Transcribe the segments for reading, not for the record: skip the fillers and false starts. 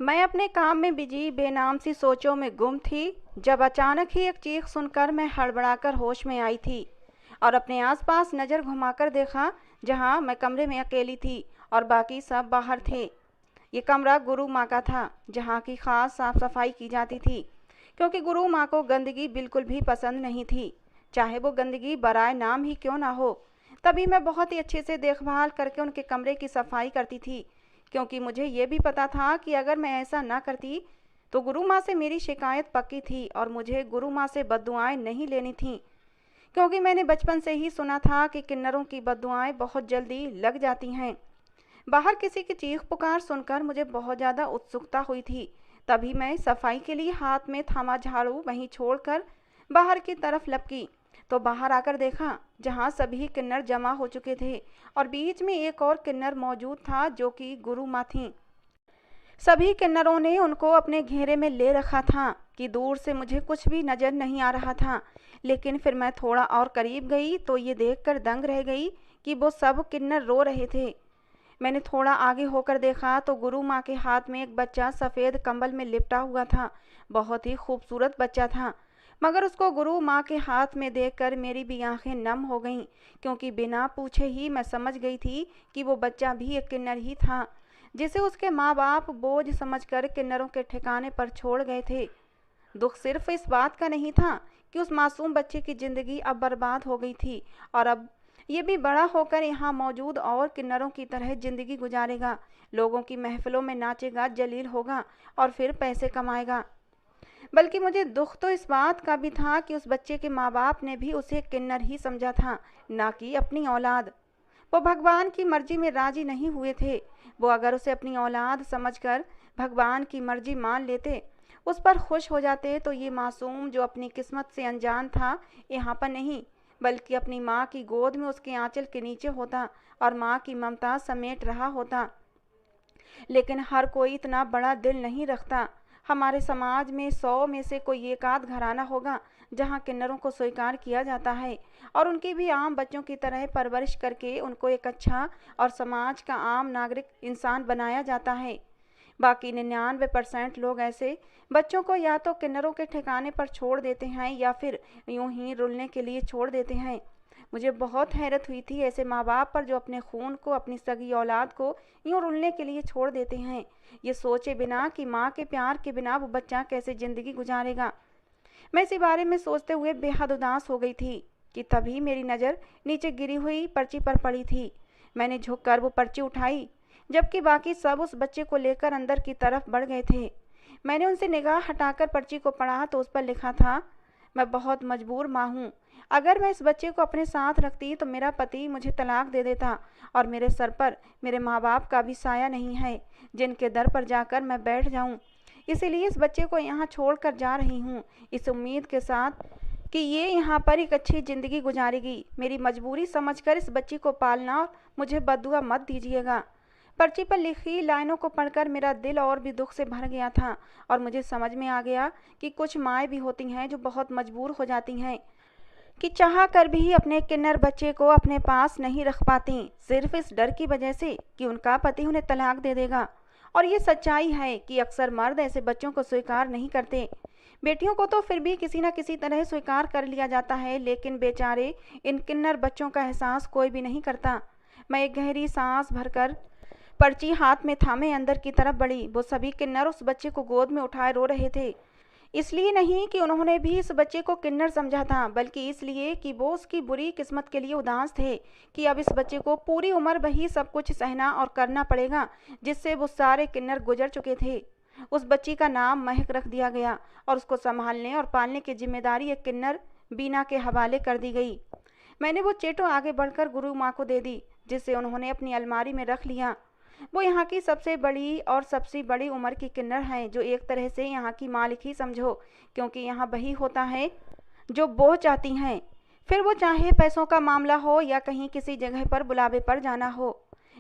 मैं अपने काम में बिजी बेनाम सी सोचों में गुम थी जब अचानक ही एक चीख सुनकर मैं हड़बड़ाकर होश में आई थी और अपने आसपास नज़र घुमाकर देखा जहां मैं कमरे में अकेली थी और बाकी सब बाहर थे। ये कमरा गुरु माँ का था जहाँ की खास साफ सफाई की जाती थी क्योंकि गुरु माँ को गंदगी बिल्कुल भी पसंद नहीं थी, चाहे वो गंदगी बराए नाम ही क्यों ना हो। तभी मैं बहुत ही अच्छे से देखभाल करके उनके कमरे की सफाई करती थी क्योंकि मुझे ये भी पता था कि अगर मैं ऐसा ना करती तो गुरु माँ से मेरी शिकायत पक्की थी और मुझे गुरु माँ से बद्दुआएं नहीं लेनी थीं, क्योंकि मैंने बचपन से ही सुना था कि किन्नरों की बद्दुआएं बहुत जल्दी लग जाती हैं। बाहर किसी की चीख पुकार सुनकर मुझे बहुत ज़्यादा उत्सुकता हुई थी। तभी मैं सफाई के लिए हाथ में थामा झाड़ू वहीं छोड़कर बाहर की तरफ लपकी तो बाहर आकर देखा जहां सभी किन्नर जमा हो चुके थे और बीच में एक और किन्नर मौजूद था जो कि गुरु माँ थी। सभी किन्नरों ने उनको अपने घेरे में ले रखा था कि दूर से मुझे कुछ भी नजर नहीं आ रहा था, लेकिन फिर मैं थोड़ा और करीब गई तो ये देखकर दंग रह गई कि वो सब किन्नर रो रहे थे। मैंने थोड़ा आगे होकर देखा तो गुरु माँ के हाथ में एक बच्चा सफ़ेद कंबल में लिपटा हुआ था। बहुत ही खूबसूरत बच्चा था, मगर उसको गुरु माँ के हाथ में देखकर मेरी भी आंखें नम हो गईं, क्योंकि बिना पूछे ही मैं समझ गई थी कि वो बच्चा भी एक किन्नर ही था जिसे उसके माँ बाप बोझ समझकर किन्नरों के ठिकाने पर छोड़ गए थे। दुख सिर्फ इस बात का नहीं था कि उस मासूम बच्चे की ज़िंदगी अब बर्बाद हो गई थी और अब ये भी बड़ा होकर यहाँ मौजूद और किन्नरों की तरह ज़िंदगी गुजारेगा, लोगों की महफिलों में नाचेगा, जलील होगा और फिर पैसे कमाएगा। बल्कि मुझे दुख तो इस बात का भी था कि उस बच्चे के माँ बाप ने भी उसे किन्नर ही समझा था, ना कि अपनी औलाद। वो भगवान की मर्जी में राजी नहीं हुए थे। वो अगर उसे अपनी औलाद समझकर भगवान की मर्जी मान लेते, उस पर खुश हो जाते, तो ये मासूम जो अपनी किस्मत से अनजान था यहाँ पर नहीं बल्कि अपनी माँ की गोद में उसके आंचल के नीचे होता और माँ की ममता समेट रहा होता। लेकिन हर कोई इतना बड़ा दिल नहीं रखता। हमारे समाज में 100 में से कोई एक आध घराना होगा जहाँ किन्नरों को स्वीकार किया जाता है और उनकी भी आम बच्चों की तरह परवरिश करके उनको एक अच्छा और समाज का आम नागरिक इंसान बनाया जाता है। बाकी 99% लोग ऐसे बच्चों को या तो किन्नरों के ठिकाने पर छोड़ देते हैं या फिर यूं ही रुलने के लिए छोड़ देते हैं। मुझे बहुत हैरत हुई थी ऐसे माँ बाप पर जो अपने खून को, अपनी सगी औलाद को यूं रुलने के लिए छोड़ देते हैं, ये सोचे बिना कि माँ के प्यार के बिना वो बच्चा कैसे ज़िंदगी गुजारेगा। मैं इसी बारे में सोचते हुए बेहद उदास हो गई थी कि तभी मेरी नज़र नीचे गिरी हुई पर्ची पर पड़ी थी। मैंने झुककर वो पर्ची उठाई, जबकि बाकी सब उस बच्चे को लेकर अंदर की तरफ बढ़ गए थे। मैंने उनसे निगाह हटाकर पर्ची को पढ़ा तो उस पर लिखा था, मैं बहुत मजबूर माँ हूँ। अगर मैं इस बच्चे को अपने साथ रखती तो मेरा पति मुझे तलाक दे देता और मेरे सर पर मेरे माँ बाप का भी साया नहीं है जिनके दर पर जाकर मैं बैठ जाऊँ। इसीलिए इस बच्चे को यहाँ छोड़कर जा रही हूँ, इस उम्मीद के साथ कि ये यहाँ पर एक अच्छी ज़िंदगी गुजारेगी। मेरी मजबूरी समझकर इस बच्ची को पालना और मुझे बद्दुआ मत दीजिएगा। पर्ची पर लिखी लाइनों को पढ़कर मेरा दिल और भी दुख से भर गया था और मुझे समझ में आ गया कि कुछ माएँ भी होती हैं जो बहुत मजबूर हो जाती हैं कि चाह कर भी अपने किन्नर बच्चे को अपने पास नहीं रख पाती, सिर्फ इस डर की वजह से कि उनका पति उन्हें तलाक दे देगा। और ये सच्चाई है कि अक्सर मर्द ऐसे बच्चों को स्वीकार नहीं करते। बेटियों को तो फिर भी किसी न किसी तरह स्वीकार कर लिया जाता है, लेकिन बेचारे इन किन्नर बच्चों का एहसास कोई भी नहीं करता। मैं एक गहरी सांस भरकर पर्ची हाथ में थामे अंदर की तरफ बढ़ी। वो सभी किन्नर उस बच्चे को गोद में उठाए रो रहे थे, इसलिए नहीं कि उन्होंने भी इस बच्चे को किन्नर समझा था, बल्कि इसलिए कि वो उसकी बुरी किस्मत के लिए उदास थे कि अब इस बच्चे को पूरी उम्र वही सब कुछ सहना और करना पड़ेगा जिससे वो सारे किन्नर गुजर चुके थे। उस बच्ची का नाम महक रख दिया गया और उसको संभालने और पालने की जिम्मेदारी एक किन्नर बीना के हवाले कर दी गई। मैंने वो चेटो आगे बढ़कर गुरु माँ को दे दी, जिसे उन्होंने अपनी अलमारी में रख लिया। वो यहाँ की सबसे बड़ी और सबसे बड़ी उम्र की किन्नर हैं, जो एक तरह से यहाँ की मालिक ही समझो, क्योंकि यहाँ वही होता है जो वो चाहती हैं, फिर वो चाहे पैसों का मामला हो या कहीं किसी जगह पर बुलावे पर जाना हो।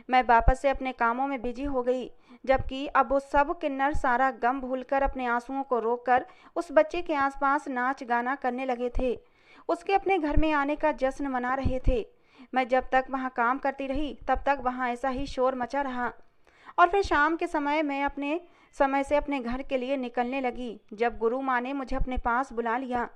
मैं वापस से अपने कामों में बिजी हो गई, जबकि अब वो सब किन्नर सारा गम भूलकर अपने आंसुओं को रोककर उस बच्चे के आसपास नाच गाना करने लगे थे, उसके अपने घर में आने का जश्न मना रहे थे। मैं जब तक वहाँ काम करती रही तब तक वहाँ ऐसा ही शोर मचा रहा और फिर शाम के समय मैं अपने समय से अपने घर के लिए निकलने लगी। जब गुरु माँ ने मुझे अपने पास बुला लिया,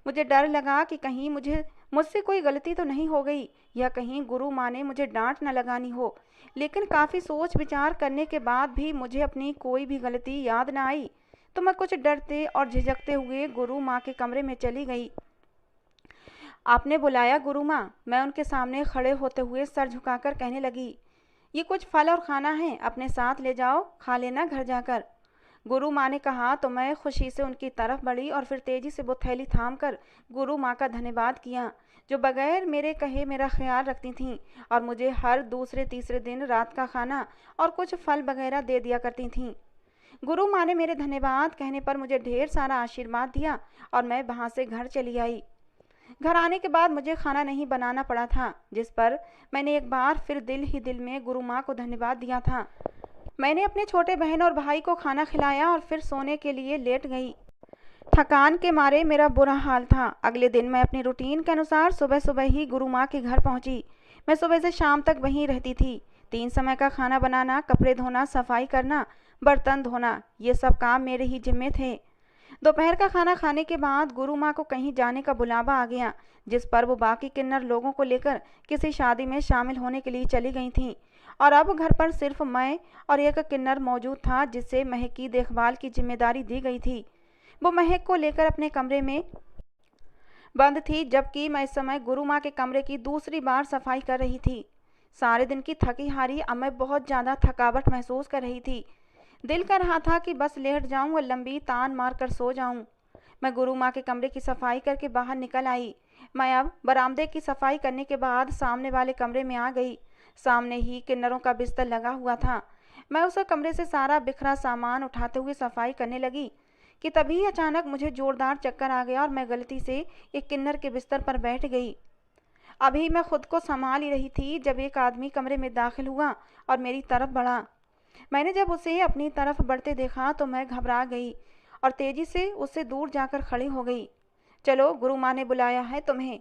मुझे डर लगा कि कहीं मुझसे कोई गलती तो नहीं हो गई, या कहीं गुरु माँ ने मुझे डांट न लगानी हो। लेकिन काफ़ी सोच विचार करने के बाद भी मुझे अपनी कोई भी गलती याद न आई, तो मैं कुछ डरते और झिझकते हुए गुरु माँ के कमरे में चली गई। आपने बुलाया गुरु माँ? मैं उनके सामने खड़े होते हुए सर झुकाकर कहने लगी। ये कुछ फल और खाना है, अपने साथ ले जाओ, खा लेना घर जाकर। गुरु माँ ने कहा तो मैं खुशी से उनकी तरफ बढ़ी और फिर तेजी से वो थैली थाम कर गुरु माँ का धन्यवाद किया, जो बगैर मेरे कहे मेरा ख्याल रखती थीं और मुझे हर दूसरे तीसरे दिन रात का खाना और कुछ फल वगैरह दे दिया करती थीं। गुरु माँ ने मेरे धन्यवाद कहने पर मुझे ढेर सारा आशीर्वाद दिया और मैं वहाँ से घर चली आई। घर आने के बाद मुझे खाना नहीं बनाना पड़ा था, जिस पर मैंने एक बार फिर दिल ही दिल में गुरु माँ को धन्यवाद दिया था। मैंने अपने छोटे बहन और भाई को खाना खिलाया और फिर सोने के लिए लेट गई। थकान के मारे मेरा बुरा हाल था। अगले दिन मैं अपनी रूटीन के अनुसार सुबह सुबह ही गुरु माँ के घर पहुँची। मैं सुबह से शाम तक वहीं रहती थी। 3 समय का खाना बनाना, कपड़े धोना, सफाई करना, बर्तन धोना, ये सब काम मेरे ही जिम्मे थे। दोपहर का खाना खाने के बाद गुरु माँ को कहीं जाने का बुलावा आ गया, जिस पर वो बाकी किन्नर लोगों को लेकर किसी शादी में शामिल होने के लिए चली गई थीं। और अब घर पर सिर्फ मैं और एक किन्नर मौजूद था, जिससे महक की देखभाल की जिम्मेदारी दी गई थी। वो महक को लेकर अपने कमरे में बंद थी, जबकि मैं इस समय गुरु माँ के कमरे की दूसरी बार सफाई कर रही थी। सारे दिन की थकी हारी अब मैं बहुत ज़्यादा थकावट महसूस कर रही थी। दिल कर रहा था कि बस लेट जाऊं और लंबी तान मारकर सो जाऊं। मैं गुरु माँ के कमरे की सफाई करके बाहर निकल आई। मैं अब बरामदे की सफाई करने के बाद सामने वाले कमरे में आ गई। सामने ही किन्नरों का बिस्तर लगा हुआ था। मैं उस कमरे से सारा बिखरा सामान उठाते हुए सफाई करने लगी कि तभी अचानक मुझे जोरदार चक्कर आ गया और मैं गलती से एक किन्नर के बिस्तर पर बैठ गई। अभी मैं खुद को संभाल ही रही थी जब एक आदमी कमरे में दाखिल हुआ और मेरी तरफ बढ़ा। मैंने जब उसे अपनी तरफ बढ़ते देखा तो मैं घबरा गई और तेजी से उससे दूर जाकर खड़ी हो गई। चलो, गुरु माँ ने बुलाया है तुम्हें।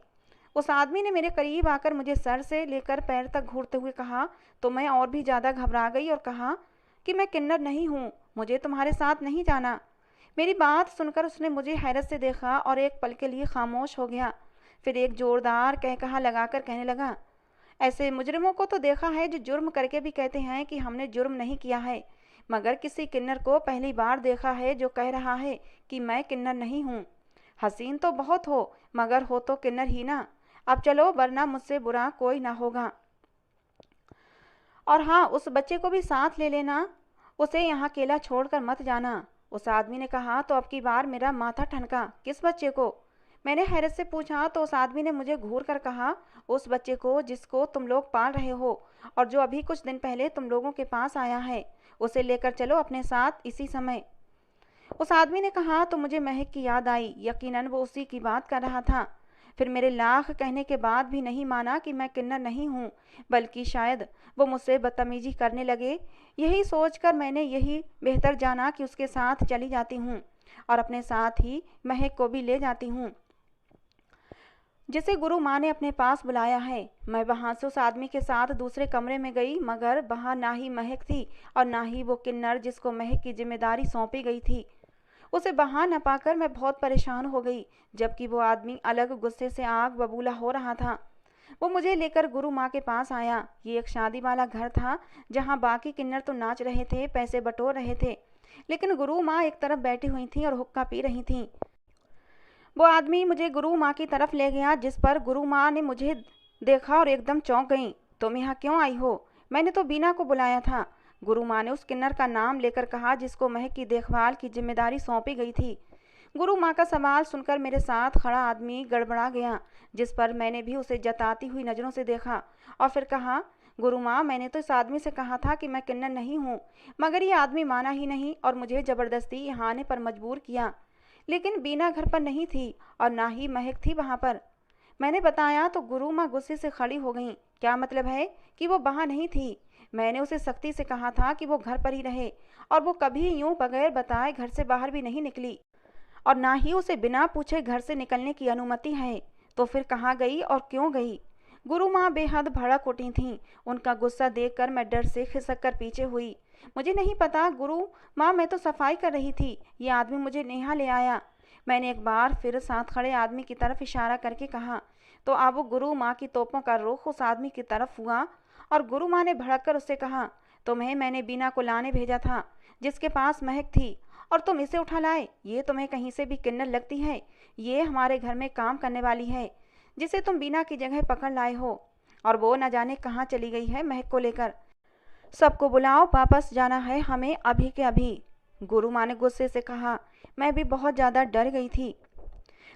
उस आदमी ने मेरे करीब आकर मुझे सर से लेकर पैर तक घूरते हुए कहा तो मैं और भी ज़्यादा घबरा गई और कहा कि मैं किन्नर नहीं हूँ, मुझे तुम्हारे साथ नहीं जाना। मेरी बात सुनकर उसने मुझे हैरत से देखा और एक पल के लिए खामोश हो गया। फिर एक जोरदार कहकहा लगाकर कहने लगा, ऐसे मुजरिमों को तो देखा है जो जुर्म करके भी कहते हैं कि हमने जुर्म नहीं किया है, मगर किसी किन्नर को पहली बार देखा है जो कह रहा है कि मैं किन्नर नहीं हूँ। हसीन तो बहुत हो, मगर हो तो किन्नर ही ना। अब चलो, वरना मुझसे बुरा कोई ना होगा। और हाँ, उस बच्चे को भी साथ ले लेना, उसे यहाँ अकेला छोड़कर मत जाना। उस आदमी ने कहा तो अब की बार मेरा माथा ठनका। किस बच्चे को? मैंने हैरत से पूछा तो उस आदमी ने मुझे घूर कर कहा, उस बच्चे को जिसको तुम लोग पाल रहे हो और जो अभी कुछ दिन पहले तुम लोगों के पास आया है, उसे लेकर चलो अपने साथ इसी समय। उस आदमी ने कहा तो मुझे महक की याद आई। यकीनन वो उसी की बात कर रहा था। फिर मेरे लाख कहने के बाद भी नहीं माना कि मैं किन्नर नहीं हूँ, बल्कि शायद वो मुझसे बदतमीजी करने लगे। यही सोचकर मैंने यही बेहतर जाना कि उसके साथ चली जाती हूँ और अपने साथ ही महक को भी ले जाती हूँ, जिसे गुरु माँ ने अपने पास बुलाया है। मैं वहाँ से उस आदमी के साथ दूसरे कमरे में गई, मगर वहाँ ना ही महक थी और ना ही वो किन्नर जिसको महक की जिम्मेदारी सौंपी गई थी। उसे वहाँ न पाकर मैं बहुत परेशान हो गई, जबकि वो आदमी अलग गुस्से से आग बबूला हो रहा था। वो मुझे लेकर गुरु माँ के पास आया। ये एक शादी वाला घर था, जहाँ बाकी किन्नर तो नाच रहे थे, पैसे बटोर रहे थे, लेकिन गुरु माँ एक तरफ बैठी हुई थी और हुक्का पी रही थी। वो आदमी मुझे गुरु माँ की तरफ ले गया, जिस पर गुरु माँ ने मुझे देखा और एकदम चौंक गई। तुम यहाँ क्यों आई हो? मैंने तो बीना को बुलाया था। गुरु माँ ने उस किन्नर का नाम लेकर कहा जिसको महक की देखभाल की जिम्मेदारी सौंपी गई थी। गुरु माँ का सवाल सुनकर मेरे साथ खड़ा आदमी गड़बड़ा गया, जिस पर मैंने भी उसे जताती हुई नज़रों से देखा और फिर कहा, गुरु माँ, मैंने तो इस आदमी से कहा था कि मैं किन्नर नहीं हूँ, मगर ये आदमी माना ही नहीं और मुझे ज़बरदस्ती यहाँ आने पर मजबूर किया। लेकिन बीना घर पर नहीं थी और ना ही महक थी वहाँ पर। मैंने बताया तो गुरु माँ गुस्से से खड़ी हो गईं। क्या मतलब है कि वो वहाँ नहीं थी? मैंने उसे सख्ती से कहा था कि वो घर पर ही रहे और वो कभी यूं बगैर बताए घर से बाहर भी नहीं निकली और ना ही उसे बिना पूछे घर से निकलने की अनुमति है। तो फिर कहाँ गई और क्यों गई? गुरु माँ बेहद भड़क उठी थीं। उनका गुस्सा देखकर मैं डर से खिसक कर पीछे हुई। मुझे नहीं पता गुरु माँ, मैं तो सफाई कर रही थी, ये आदमी मुझे नेहा ले आया। मैंने एक बार फिर साथ खड़े आदमी की तरफ इशारा करके कहा। तो अब गुरु माँ की तोपों का रुख उस आदमी की तरफ हुआ और गुरु माँ ने भड़क कर उससे कहा, तुम्हें मैंने बीना को लाने भेजा था, जिसके पास महक थी, और तुम इसे उठा लाए। ये तुम्हें कहीं से भी किन्नर लगती है। ये हमारे घर में काम करने वाली है, जिसे तुम बीना की जगह पकड़ लाए हो, और वो न जाने कहाँ चली गई है महक को लेकर। सबको बुलाओ, वापस जाना है हमें अभी के अभी। गुरु माँ ने गुस्से से कहा। मैं भी बहुत ज़्यादा डर गई थी।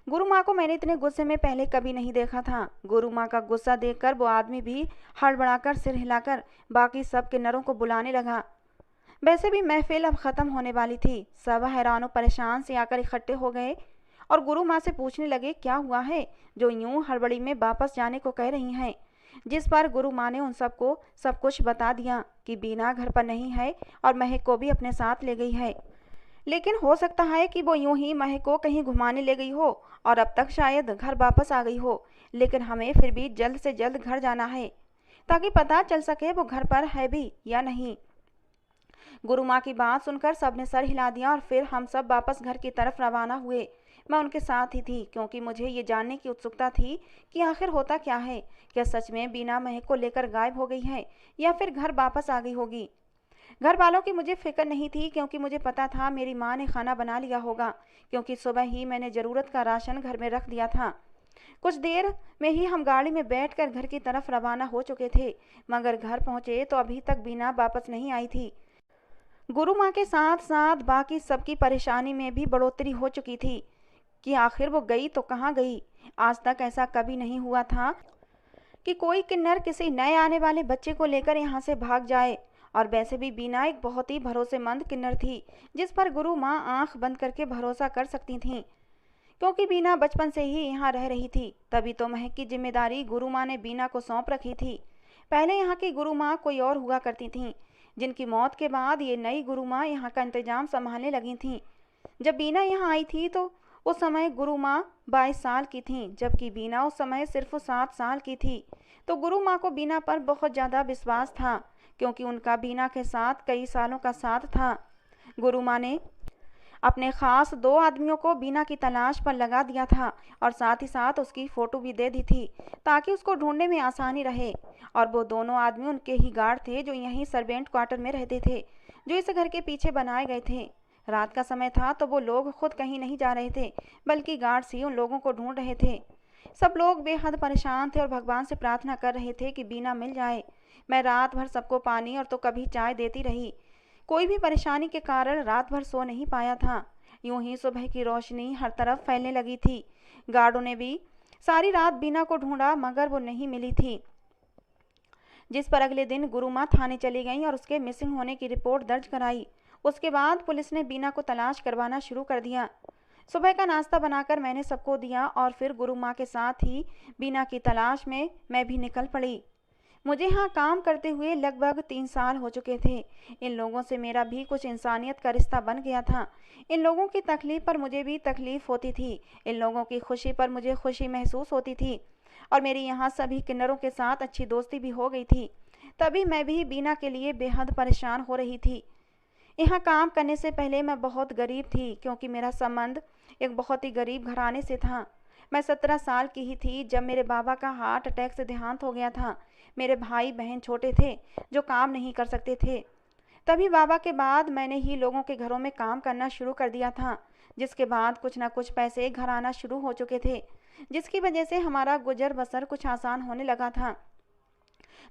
गुरु माँ को मैंने इतने गुस्से में पहले कभी नहीं देखा था। गुरु माँ का गुस्सा देखकर वो आदमी भी हड़बड़ाकर सिर हिलाकर बाकी सब किन्नरों को बुलाने लगा। वैसे भी महफिल अब ख़त्म होने वाली थी। सब हैरान परेशान से आकर इकट्ठे हो गए और गुरु माँ से पूछने लगे क्या हुआ है जो यूं हड़बड़ी में वापस जाने को कह रही हैं। जिस पर गुरु माँ ने उन सबको सब कुछ बता दिया कि बीना घर पर नहीं है और महक को भी अपने साथ ले गई है। लेकिन हो सकता है कि वो यूं ही महक को कहीं घुमाने ले गई हो और अब तक शायद घर वापस आ गई हो। लेकिन हमें फिर भी जल्द से जल्द घर जाना है ताकि पता चल सके वो घर पर है भी या नहीं। गुरु माँ की बात सुनकर सबने सर हिला दिया और फिर हम सब वापस घर की तरफ रवाना हुए। मैं उनके साथ ही थी क्योंकि मुझे ये जानने की उत्सुकता थी कि आखिर होता क्या है। क्या सच में बीना महक को लेकर गायब हो गई है या फिर घर वापस आ गई होगी। घर वालों की मुझे फिक्र नहीं थी क्योंकि मुझे पता था मेरी माँ ने खाना बना लिया होगा, क्योंकि सुबह ही मैंने ज़रूरत का राशन घर में रख दिया था। कुछ देर में ही हम गाड़ी में बैठकर घर की तरफ रवाना हो चुके थे, मगर घर पहुँचे तो अभी तक बीना वापस नहीं आई थी। गुरु माँ के साथ साथ बाकी सबकी परेशानी में भी बढ़ोतरी हो चुकी थी कि आखिर वो गई तो कहाँ गई। आज तक ऐसा कभी नहीं हुआ था कि कोई किन्नर किसी नए आने वाले बच्चे को लेकर यहाँ से भाग जाए। और वैसे भी बीना एक बहुत ही भरोसेमंद किन्नर थी जिस पर गुरु माँ आंख बंद करके भरोसा कर सकती थीं, क्योंकि बीना बचपन से ही यहाँ रह रही थी। तभी तो महक की जिम्मेदारी गुरु माँ ने बीना को सौंप रखी थी। पहले यहाँ की गुरु माँ कोई और हुआ करती थीं, जिनकी मौत के बाद ये नई गुरु माँ यहाँ का इंतजाम संभालने लगी थीं। जब बीना यहाँ आई थी तो उस समय गुरु माँ 22 साल की थीं, जबकि बीना उस समय सिर्फ 7 साल की थी। तो गुरु माँ को बीना पर बहुत ज़्यादा विश्वास था, क्योंकि उनका बीना के साथ कई सालों का साथ था। गुरु माँ ने अपने खास 2 आदमियों को बीना की तलाश पर लगा दिया था और साथ ही साथ उसकी फ़ोटो भी दे दी थी ताकि उसको ढूंढने में आसानी रहे। और वो दोनों आदमी उनके ही गार्ड थे जो यहीं सर्वेंट क्वार्टर में रहते थे, जो इस घर के पीछे बनाए गए थे। रात का समय था तो वो लोग खुद कहीं नहीं जा रहे थे, बल्कि गार्ड्स ही उन लोगों को ढूंढ रहे थे। सब लोग बेहद परेशान थे और भगवान से प्रार्थना कर रहे थे कि बीना मिल जाए। मैं रात भर सबको पानी और तो कभी चाय देती रही। कोई भी परेशानी के कारण रात भर सो नहीं पाया था। यूं ही सुबह की रोशनी हर तरफ फैलने लगी थी। गार्डों ने भी सारी रात बीना को ढूंढा, मगर वो नहीं मिली थी। जिस पर अगले दिन गुरु माँ थाने चली गई और उसके मिसिंग होने की रिपोर्ट दर्ज कराई। उसके बाद पुलिस ने बीना को तलाश करवाना शुरू कर दिया। सुबह का नाश्ता बनाकर मैंने सबको दिया और फिर गुरु माँ के साथ ही बीना की तलाश में मैं भी निकल पड़ी। मुझे यहाँ काम करते हुए लगभग 3 साल हो चुके थे। इन लोगों से मेरा भी कुछ इंसानियत का रिश्ता बन गया था। इन लोगों की तकलीफ़ पर मुझे भी तकलीफ़ होती थी, इन लोगों की खुशी पर मुझे खुशी महसूस होती थी, और मेरी यहाँ सभी किन्नरों के साथ अच्छी दोस्ती भी हो गई थी। तभी मैं भी बीना के लिए बेहद परेशान हो रही थी। यहाँ काम करने से पहले मैं बहुत गरीब थी, क्योंकि मेरा संबंध एक बहुत ही गरीब घराने से था। मैं 17 साल की ही थी जब मेरे बाबा का हार्ट अटैक से देहांत हो गया था। मेरे भाई बहन छोटे थे जो काम नहीं कर सकते थे। तभी बाबा के बाद मैंने ही लोगों के घरों में काम करना शुरू कर दिया था, जिसके बाद कुछ ना कुछ पैसे घर आना शुरू हो चुके थे, जिसकी वजह से हमारा गुजर बसर कुछ आसान होने लगा था।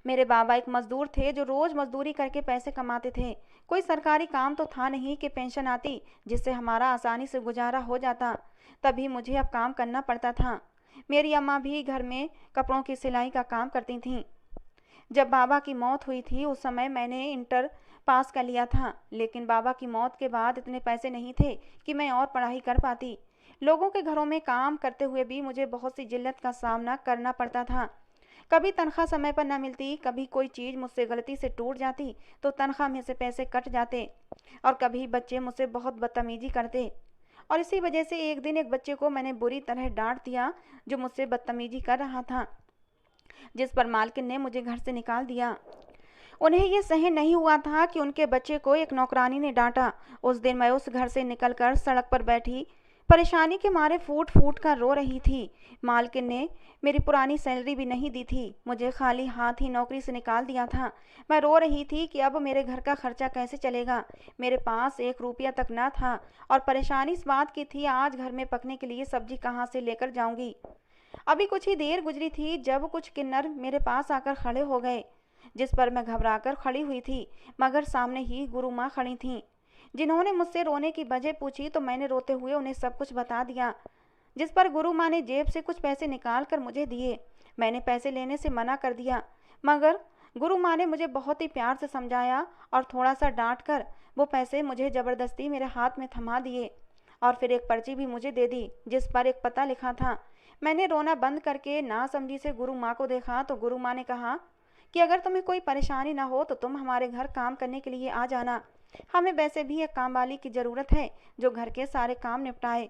मेरे बाबा एक मजदूर थे जो रोज़ मजदूरी करके पैसे कमाते थे। कोई सरकारी काम तो था नहीं कि पेंशन आती जिससे हमारा आसानी से गुजारा हो जाता। तभी मुझे अब काम करना पड़ता था। मेरी अम्मा भी घर में कपड़ों की सिलाई का काम करती थीं। जब बाबा की मौत हुई थी उस समय मैंने इंटर पास कर लिया था, लेकिन बाबा की मौत के बाद इतने पैसे नहीं थे कि मैं और पढ़ाई कर पाती। लोगों के घरों में काम करते हुए भी मुझे बहुत सी जिल्लत का सामना करना पड़ता था। कभी तनख्वाह समय पर न मिलती, कभी कोई चीज़ मुझसे गलती से टूट जाती तो तनख्वाह में से पैसे कट जाते, और कभी बच्चे मुझसे बहुत बदतमीजी करते। और इसी वजह से एक दिन एक बच्चे को मैंने बुरी तरह डांट दिया जो मुझसे बदतमीजी कर रहा था, जिस पर मालकिन ने मुझे घर से निकाल दिया। उन्हें ये सहन नहीं हुआ था कि उनके बच्चे को एक नौकरानी ने डांटा। उस दिन मैं उस घर से निकलकर सड़क पर बैठी परेशानी के मारे फूट फूट कर रो रही थी। मालकिन ने मेरी पुरानी सैलरी भी नहीं दी थी, मुझे खाली हाथ ही नौकरी से निकाल दिया था। मैं रो रही थी कि अब मेरे घर का खर्चा कैसे चलेगा। मेरे पास 1 रुपया तक न था और परेशानी इस बात की थी आज घर में पकने के लिए सब्जी कहाँ से लेकर जाऊंगी। अभी कुछ ही देर गुजरी थी जब कुछ किन्नर मेरे पास आकर खड़े हो गए, जिस पर मैं घबराकर खड़ी हुई थी, मगर सामने ही गुरु माँ खड़ी थीं, जिन्होंने मुझसे रोने की वजह पूछी तो मैंने रोते हुए उन्हें सब कुछ बता दिया, जिस पर गुरु माँ ने जेब से कुछ पैसे निकाल कर मुझे दिए। मैंने पैसे लेने से मना कर दिया, मगर गुरु माँ ने मुझे बहुत ही प्यार से समझाया और थोड़ा सा डांट कर वो पैसे मुझे ज़बरदस्ती मेरे हाथ में थमा दिए और फिर एक पर्ची भी मुझे दे दी जिस पर एक पता लिखा था। मैंने रोना बंद करके नासमझी से गुरु माँ को देखा तो गुरु माँ ने कहा कि अगर तुम्हें कोई परेशानी ना हो तो तुम हमारे घर काम करने के लिए आ जाना। हमें वैसे भी एक काम वाली की ज़रूरत है जो घर के सारे काम निपटाए।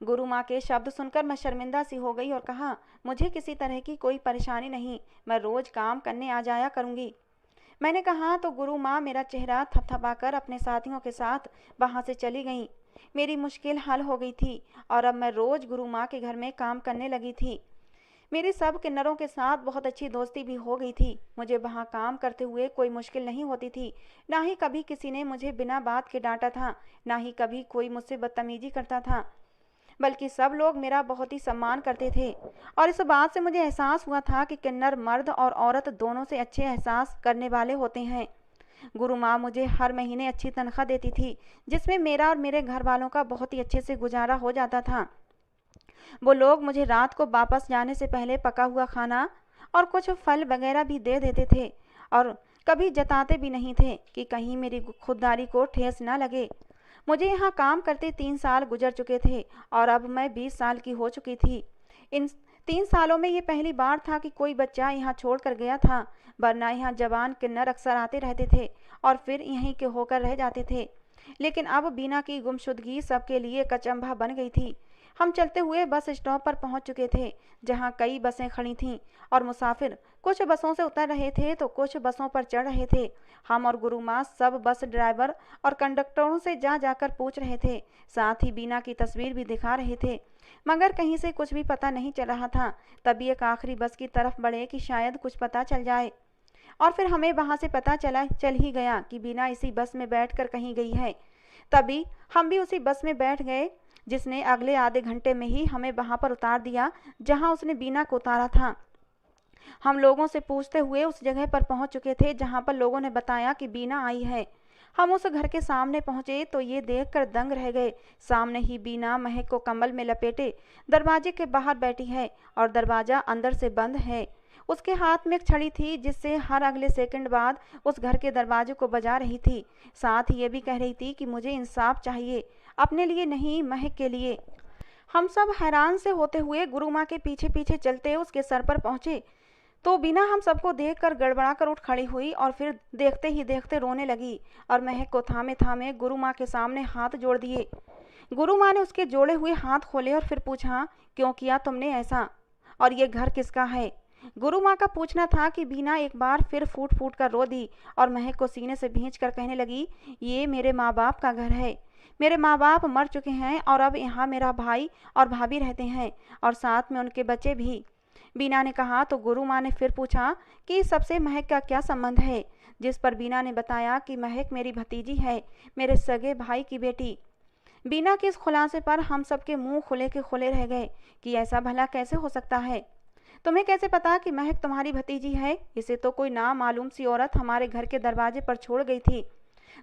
गुरु माँ के शब्द सुनकर मैं शर्मिंदा सी हो गई और कहा, मुझे किसी तरह की कोई परेशानी नहीं, मैं रोज काम करने आ जाया करूँगी। मैंने कहा तो गुरु माँ मेरा चेहरा थपथपाकर अपने साथियों के साथ वहाँ से चली गईं। मेरी मुश्किल हल हो गई थी और अब मैं रोज गुरु माँ के घर में काम करने लगी थी। मेरी सब किन्नरों के साथ बहुत अच्छी दोस्ती भी हो गई थी। मुझे वहाँ काम करते हुए कोई मुश्किल नहीं होती थी, ना ही कभी किसी ने मुझे बिना बात के डांटा था, ना ही कभी कोई मुझसे बदतमीजी करता था, बल्कि सब लोग मेरा बहुत ही सम्मान करते थे। और इस बात से मुझे एहसास हुआ था कि किन्नर मर्द और औरत दोनों से अच्छे एहसास करने वाले होते हैं। गुरु माँ मुझे हर महीने अच्छी तनख्वाह देती थी, जिसमें मेरा और मेरे घर वालों का बहुत ही अच्छे से गुजारा हो जाता था। वो लोग मुझे रात को वापस जाने से पहले पका हुआ खाना और कुछ फल वगैरह भी दे देते थे और कभी जताते भी नहीं थे कि कहीं मेरी खुददारी को ठेस ना लगे। मुझे यहाँ काम करते 3 साल गुजर चुके थे और अब मैं 20 साल की हो चुकी थी। इन 3 सालों में ये पहली बार था कि कोई बच्चा यहाँ छोड़कर गया था, वरना यहाँ जवान किन्नर अक्सर आते रहते थे और फिर यहीं के होकर रह जाते थे। लेकिन अब बीना की गुमशुदगी सबके लिए कचंभा बन गई थी। हम चलते हुए बस स्टॉप पर पहुंच चुके थे, जहां कई बसें खड़ी थीं और मुसाफिर कुछ बसों से उतर रहे थे तो कुछ बसों पर चढ़ रहे थे। हम और गुरु माँ सब बस ड्राइवर और कंडक्टरों से जा जाकर पूछ रहे थे, साथ ही बीना की तस्वीर भी दिखा रहे थे, मगर कहीं से कुछ भी पता नहीं चल रहा था। तभी एक आखिरी बस की तरफ बढ़े कि शायद कुछ पता चल जाए और फिर हमें वहां से पता चल ही गया कि बीना इसी बस में बैठकर कहीं गई है। तभी हम भी उसी बस में बैठ गए, जिसने अगले आधे घंटे में ही हमें वहां पर उतार दिया जहां उसने बीना को उतारा था। हम लोगों से पूछते हुए उस जगह पर पहुंच चुके थे जहां पर लोगों ने बताया कि बीना आई है। हम उस घर के सामने पहुंचे तो ये देखकर दंग रह गए। सामने ही बीना महक को कंबल में लपेटे दरवाजे के बाहर बैठी है और दरवाजा अंदर से बंद है। उसके हाथ में एक छड़ी थी जिससे हर अगले सेकंड बाद उस घर के दरवाजे को बजा रही थी। साथ ही ये भी कह रही थी कि मुझे इंसाफ चाहिए, अपने लिए नहीं महक के लिए। हम सब हैरान से होते हुए गुरु माँ के पीछे पीछे चलते उसके सर पर पहुंचे तो बीना हम सबको देखकर गड़बड़ा कर उठ खड़ी हुई और फिर देखते ही देखते रोने लगी और महक को थामे थामे गुरु माँ के सामने हाथ जोड़ दिए। गुरु माँ ने उसके जोड़े हुए हाथ खोले और फिर पूछा, क्यों किया तुमने ऐसा और ये घर किसका है? गुरु माँ का पूछना था कि बीना एक बार फिर फूट फूट कर रो दी और महक को सीने से भींच कर कहने लगी, ये मेरे माँ बाप का घर है। मेरे माँ बाप मर चुके हैं और अब यहाँ मेरा भाई और भाभी रहते हैं और साथ में उनके बच्चे भी। बीना ने कहा तो गुरु माँ ने फिर पूछा कि इस सबसे महक का क्या संबंध है, जिस पर बीना ने बताया कि महक मेरी भतीजी है, मेरे सगे भाई की बेटी। बीना के इस खुलासे पर हम सबके मुंह खुले के खुले रह गए कि ऐसा भला कैसे हो सकता है? तुम्हें कैसे पता कि महक तुम्हारी भतीजी है? इसे तो कोई नामालूम सी औरत हमारे घर के दरवाजे पर छोड़ गई थी।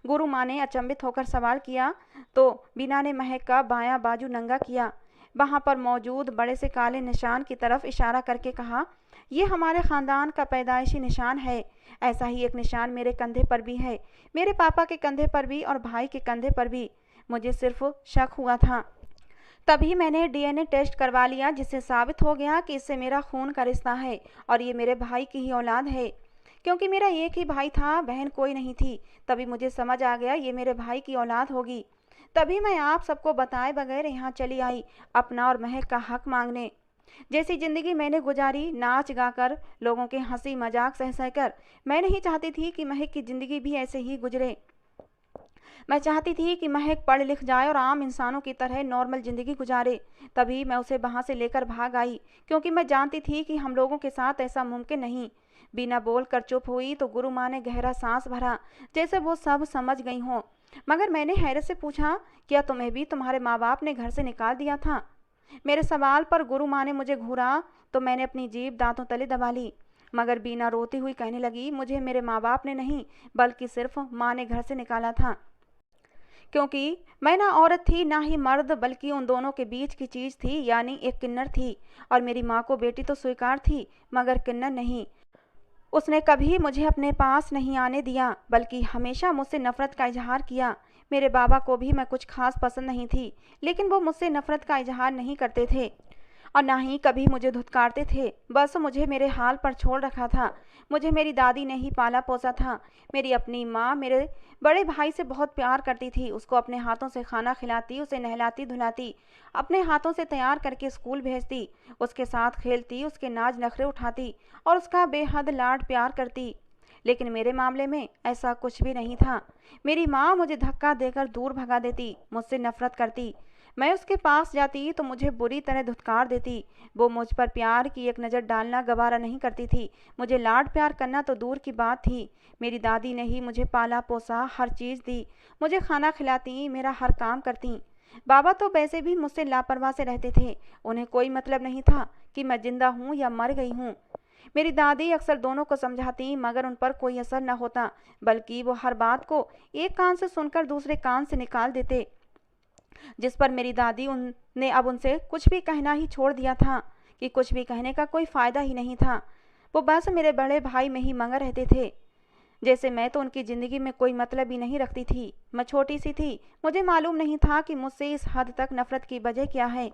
गुरु माँ ने अचंभित होकर सवाल किया तो बीना ने महक का बायां बाजू नंगा किया, वहां पर मौजूद बड़े से काले निशान की तरफ इशारा करके कहा, ये हमारे खानदान का पैदाइशी निशान है। ऐसा ही एक निशान मेरे कंधे पर भी है, मेरे पापा के कंधे पर भी और भाई के कंधे पर भी। मुझे सिर्फ शक हुआ था, तभी मैंने डीएनए टेस्ट करवा लिया, जिससे साबित हो गया कि इससे मेरा खून का रिश्ता है और ये मेरे भाई की ही औलाद है। क्योंकि मेरा एक ही भाई था, बहन कोई नहीं थी, तभी मुझे समझ आ गया ये मेरे भाई की औलाद होगी। तभी मैं आप सबको बताए बगैर यहाँ चली आई, अपना और महक का हक मांगने। जैसी ज़िंदगी मैंने गुजारी, नाच गाकर, लोगों के हंसी मजाक सह सहकर, मैं नहीं चाहती थी कि महक की ज़िंदगी भी ऐसे ही गुजरे। मैं चाहती थी कि महक पढ़ लिख जाए और आम इंसानों की तरह नॉर्मल ज़िंदगी गुजारे। तभी मैं उसे वहाँ से लेकर भाग आई, क्योंकि मैं जानती थी कि हम लोगों के साथ ऐसा मुमकिन नहीं। बिना बोल कर चुप हुई तो गुरु माँ ने गहरा सांस भरा, जैसे वो सब समझ गई हों। मगर मैंने हैरत से पूछा, क्या तुम्हें भी तुम्हारे माँ बाप ने घर से निकाल दिया था? मेरे सवाल पर गुरु माँ ने मुझे घूरा तो मैंने अपनी जीभ दांतों तले दबा ली। मगर बीना रोती हुई कहने लगी, मुझे मेरे माँ बाप ने नहीं, बल्कि सिर्फ माँ ने घर से निकाला था। क्योंकि मैं ना औरत थी ना ही मर्द, बल्कि उन दोनों के बीच की चीज़ थी, यानी एक किन्नर थी। और मेरी माँ को बेटी तो स्वीकार थी, मगर किन्नर नहीं। उसने कभी मुझे अपने पास नहीं आने दिया, बल्कि हमेशा मुझसे नफ़रत का इजहार किया। मेरे बाबा को भी मैं कुछ खास पसंद नहीं थी, लेकिन वो मुझसे नफ़रत का इजहार नहीं करते थे और ना ही कभी मुझे धुतकारते थे। बस मुझे मेरे हाल पर छोड़ रखा था। मुझे मेरी दादी ने ही पाला पोसा था। मेरी अपनी माँ मेरे बड़े भाई से बहुत प्यार करती थी। उसको अपने हाथों से खाना खिलाती, उसे नहलाती धुलाती, अपने हाथों से तैयार करके स्कूल भेजती, उसके साथ खेलती, उसके नाज नखरे उठाती और उसका बेहद लाड प्यार करती। लेकिन मेरे मामले में ऐसा कुछ भी नहीं था। मेरी माँ मुझे धक्का देकर दूर भगा देती, मुझसे नफरत करती। मैं उसके पास जाती तो मुझे बुरी तरह धुतकार देती। वो मुझ पर प्यार की एक नज़र डालना गवारा नहीं करती थी। मुझे लाड प्यार करना तो दूर की बात थी। मेरी दादी ने ही मुझे पाला पोसा, हर चीज़ दी, मुझे खाना खिलाती, मेरा हर काम करती। बाबा तो वैसे भी मुझसे लापरवाह से रहते थे। उन्हें कोई मतलब नहीं था कि मैं जिंदा हूँ या मर गई हूँ। मेरी दादी अक्सर दोनों को समझाती, मगर उन पर कोई असर न होता, बल्कि वो हर बात को एक कान से सुनकर दूसरे कान से निकाल देते। जिस पर मेरी दादी उनने अब उनसे कुछ भी कहना ही छोड़ दिया था, कि कुछ भी कहने का कोई फ़ायदा ही नहीं था। वो बस मेरे बड़े भाई में ही मगन रहते थे। जैसे मैं तो उनकी ज़िंदगी में कोई मतलब ही नहीं रखती थी। मैं छोटी सी थी, मुझे मालूम नहीं था कि मुझसे इस हद तक नफ़रत की वजह क्या है।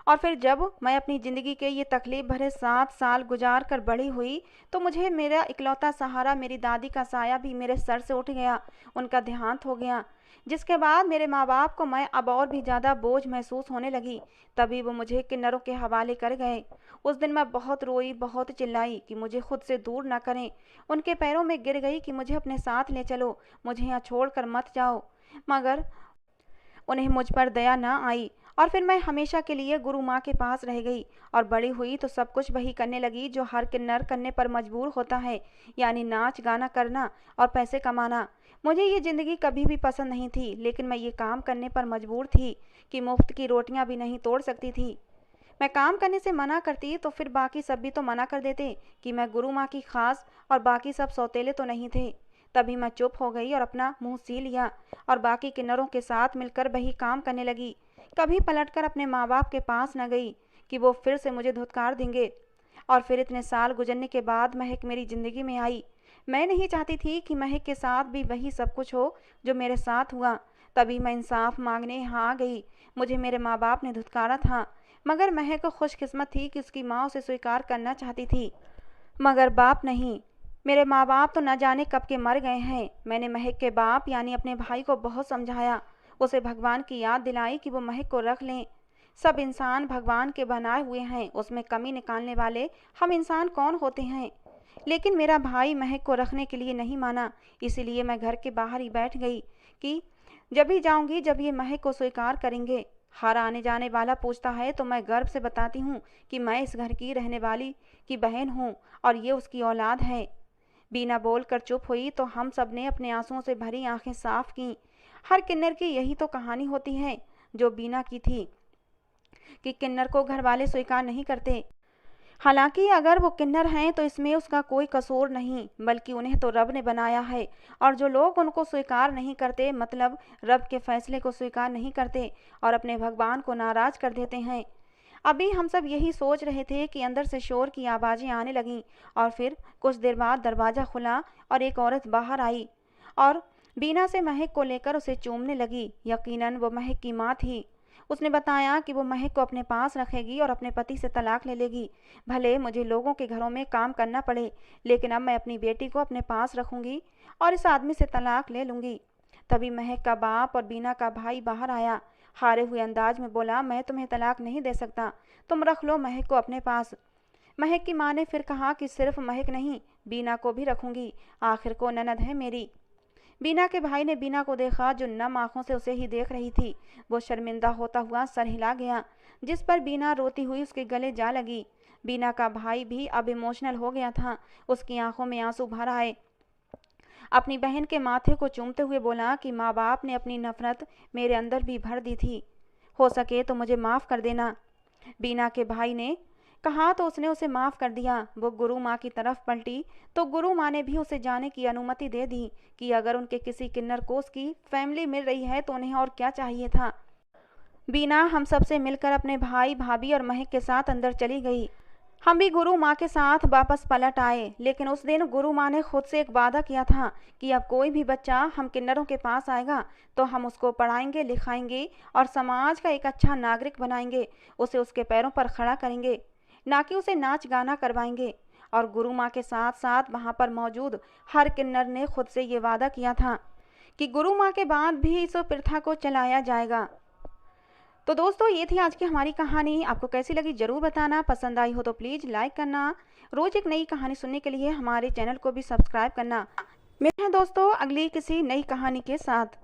और फिर जब मैं अपनी ज़िंदगी के ये तकलीफ़ भरे 7 साल गुजार कर बड़ी हुई, तो मुझे मेरा इकलौता सहारा मेरी दादी का साया भी मेरे सर से उठ गया, उनका देहांत हो गया। जिसके बाद मेरे माँ बाप को मैं अब और भी ज़्यादा बोझ महसूस होने लगी। तभी वो मुझे किन्नरों के हवाले कर गए। उस दिन मैं बहुत रोई, बहुत चिल्लाई कि मुझे खुद से दूर ना करें। उनके पैरों में गिर गई कि मुझे अपने साथ ले चलो, मुझे यहाँ छोड़ कर मत जाओ। मगर उन्हें मुझ पर दया न आई और फिर मैं हमेशा के लिए गुरु माँ के पास रह गई और बड़ी हुई तो सब कुछ वही करने लगी जो हर किन्नर करने पर मजबूर होता है, यानी नाच गाना करना और पैसे कमाना। मुझे ये ज़िंदगी कभी भी पसंद नहीं थी, लेकिन मैं ये काम करने पर मजबूर थी कि मुफ्त की रोटियां भी नहीं तोड़ सकती थी। मैं काम करने से मना करती तो फिर बाकी सब भी तो मना कर देते कि मैं गुरु माँ की खास और बाकी सब सौतेले तो नहीं थे। तभी मैं चुप हो गई और अपना मुंह सी लिया और बाकी किन्नरों के साथ मिलकर वही काम करने लगी। कभी पलटकर अपने माँ बाप के पास न गई कि वो फिर से मुझे धुतकार देंगे। और फिर इतने साल गुजरने के बाद महक मेरी ज़िंदगी में आई। मैं नहीं चाहती थी कि महक के साथ भी वही सब कुछ हो जो मेरे साथ हुआ। तभी मैं इंसाफ मांगने यहाँ आ गई। मुझे मेरे माँ बाप ने धुतकारा था, मगर महक खुशकिस्मत थी कि उसकी माँ उसे स्वीकार करना चाहती थी, मगर बाप नहीं। मेरे माँ बाप तो न जाने कब के मर गए हैं। मैंने महक के बाप यानी अपने भाई को बहुत समझाया, उसे भगवान की याद दिलाई कि वो महक को रख लें। सब इंसान भगवान के बनाए हुए हैं, उसमें कमी निकालने वाले हम इंसान कौन होते हैं। लेकिन मेरा भाई महक को रखने के लिए नहीं माना, इसीलिए मैं घर के बाहर ही बैठ गई कि जब भी जाऊंगी जब ये महक को स्वीकार करेंगे। हर आने जाने वाला पूछता है तो मैं गर्व से बताती हूँ कि मैं इस घर की रहने वाली की बहन हूँ और ये उसकी औलाद है। बीना बोलकर चुप हुई तो हम सब ने अपने आंसुओं से भरी आंखें साफ की। हर किन्नर की यही तो कहानी होती है जो बीना की थी, कि किन्नर को घर वाले स्वीकार नहीं करते। हालांकि अगर वो किन्नर हैं तो इसमें उसका कोई कसूर नहीं, बल्कि उन्हें तो रब ने बनाया है। और जो लोग उनको स्वीकार नहीं करते, मतलब रब के फैसले को स्वीकार नहीं करते और अपने भगवान को नाराज कर देते हैं। अभी हम सब यही सोच रहे थे कि अंदर से शोर की आवाज़ें आने लगीं और फिर कुछ देर बाद दरवाज़ा खुला और एक औरत बाहर आई और बीना से महक को लेकर उसे चूमने लगी। यकीनन वो महक की माँ थी। उसने बताया कि वो महक को अपने पास रखेगी और अपने पति से तलाक ले लेगी। भले मुझे लोगों के घरों में काम करना पड़े, लेकिन अब मैं अपनी बेटी को अपने पास रखूंगी और इस आदमी से तलाक ले लूंगी। तभी महक का बाप और बीना का भाई बाहर आया। हारे हुए अंदाज में बोला, मैं तुम्हें तलाक नहीं दे सकता, तुम रख लो महक को अपने पास। महक की माँ ने फिर कहा कि सिर्फ महक नहीं, बीना को भी रखूंगी, आखिर को ननद है मेरी। बीना के भाई ने बीना को देखा जो नम आंखों से उसे ही देख रही थी। वो शर्मिंदा होता हुआ सर हिला गया, जिस पर बीना रोती हुई उसके गले जा लगी। बीना का भाई भी अब इमोशनल हो गया था, उसकी आंखों में आंसू भर आए। अपनी बहन के माथे को चूमते हुए बोला कि माँ बाप ने अपनी नफरत मेरे अंदर भी भर दी थी, हो सके तो मुझे माफ़ कर देना। बीना के भाई ने कहा तो उसने उसे माफ़ कर दिया। वो गुरु माँ की तरफ पलटी तो गुरु माँ ने भी उसे जाने की अनुमति दे दी कि अगर उनके किसी किन्नर कोस की फैमिली मिल रही है तो उन्हें और क्या चाहिए था। बीना हम सबसे मिलकर अपने भाई भाभी और महक के साथ अंदर चली गई। हम भी गुरु माँ के साथ वापस पलट आए, लेकिन उस दिन गुरु माँ ने खुद से एक वादा किया था कि अब कोई भी बच्चा हम किन्नरों के पास आएगा तो हम उसको पढ़ाएंगे, लिखाएंगे और समाज का एक अच्छा नागरिक बनाएंगे, उसे उसके पैरों पर खड़ा करेंगे, ना कि उसे नाच गाना करवाएंगे। और गुरु माँ के साथ साथ वहाँ पर मौजूद हर किन्नर ने खुद से ये वादा किया था कि गुरु माँ के बाद भी इस प्रथा को चलाया जाएगा। तो दोस्तों, ये थी आज की हमारी कहानी। आपको कैसी लगी ज़रूर बताना, पसंद आई हो तो प्लीज़ लाइक करना। रोज़ एक नई कहानी सुनने के लिए हमारे चैनल को भी सब्सक्राइब करना। मिलते हैं दोस्तों अगली किसी नई कहानी के साथ।